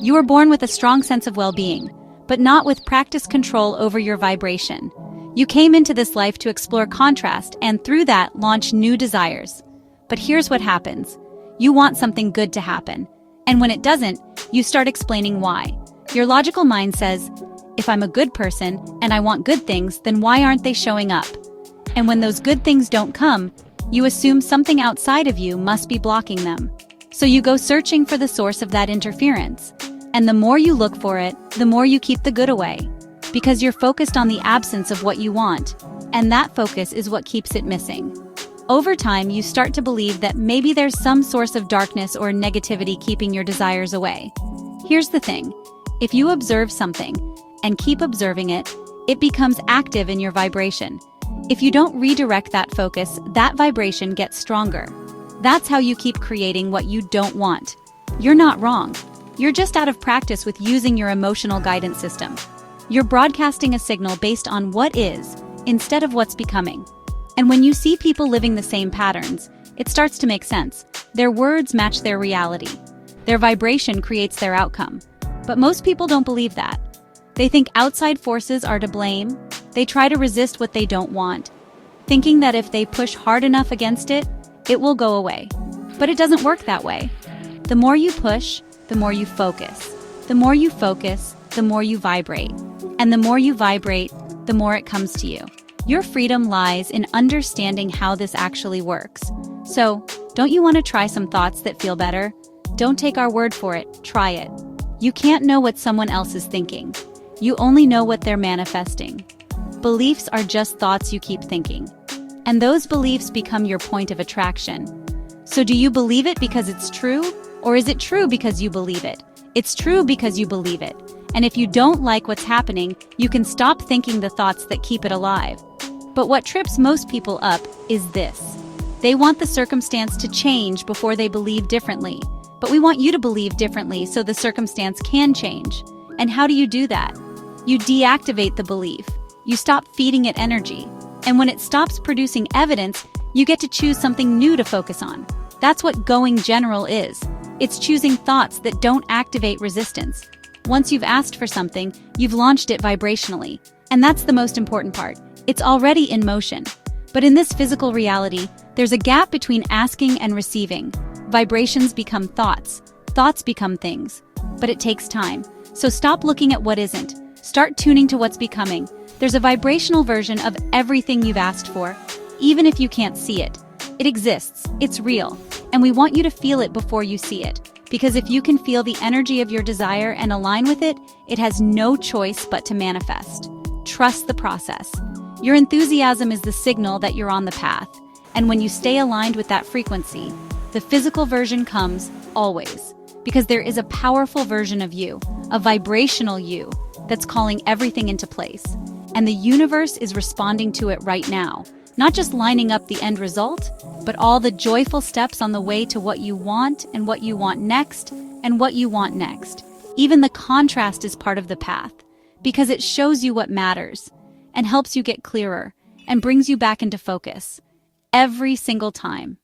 You were born with a strong sense of well-being, but not with practiced control over your vibration. You came into this life to explore contrast and through that launch new desires. But here's what happens. You want something good to happen. And when it doesn't, you start explaining why. Your logical mind says, if I'm a good person and I want good things, then why aren't they showing up? And when those good things don't come, you assume something outside of you must be blocking them. So you go searching for the source of that interference. And the more you look for it, the more you keep the good away. Because you're focused on the absence of what you want, and that focus is what keeps it missing. Over time, you start to believe that maybe there's some source of darkness or negativity keeping your desires away. Here's the thing. If you observe something and keep observing it, it becomes active in your vibration. If you don't redirect that focus, that vibration gets stronger. That's how you keep creating what you don't want. You're not wrong. You're just out of practice with using your emotional guidance system. You're broadcasting a signal based on what is, instead of what's becoming. And when you see people living the same patterns, it starts to make sense. Their words match their reality. Their vibration creates their outcome. But most people don't believe that. They think outside forces are to blame. They try to resist what they don't want, thinking that if they push hard enough against it, it will go away. But it doesn't work that way. The more you push, the more you focus. The more you focus, the more you vibrate. And the more you vibrate, the more it comes to you. Your freedom lies in understanding how this actually works. So, don't you want to try some thoughts that feel better? Don't take our word for it, try it. You can't know what someone else is thinking. You only know what they're manifesting. Beliefs are just thoughts you keep thinking. And those beliefs become your point of attraction. So do you believe it because it's true? Or is it true because you believe it? It's true because you believe it. And if you don't like what's happening, you can stop thinking the thoughts that keep it alive. But what trips most people up is this. They want the circumstance to change before they believe differently. But we want you to believe differently so the circumstance can change. And how do you do that? You deactivate the belief. You stop feeding it energy. And when it stops producing evidence, you get to choose something new to focus on. That's what going general is. It's choosing thoughts that don't activate resistance. Once you've asked for something, you've launched it vibrationally. And that's the most important part. It's already in motion. But in this physical reality, there's a gap between asking and receiving. Vibrations become thoughts. Thoughts become things. But it takes time. So stop looking at what isn't. Start tuning to what's becoming. There's a vibrational version of everything you've asked for, even if you can't see it. It exists. It's real. And we want you to feel it before you see it. Because if you can feel the energy of your desire and align with it, it has no choice but to manifest. Trust the process. Your enthusiasm is the signal that you're on the path. And when you stay aligned with that frequency, the physical version comes always. Because there is a powerful version of you, a vibrational you, that's calling everything into place. And the universe is responding to it right now. Not just lining up the end result, but all the joyful steps on the way to what you want and what you want next and what you want next. Even the contrast is part of the path, because it shows you what matters and helps you get clearer and brings you back into focus every single time.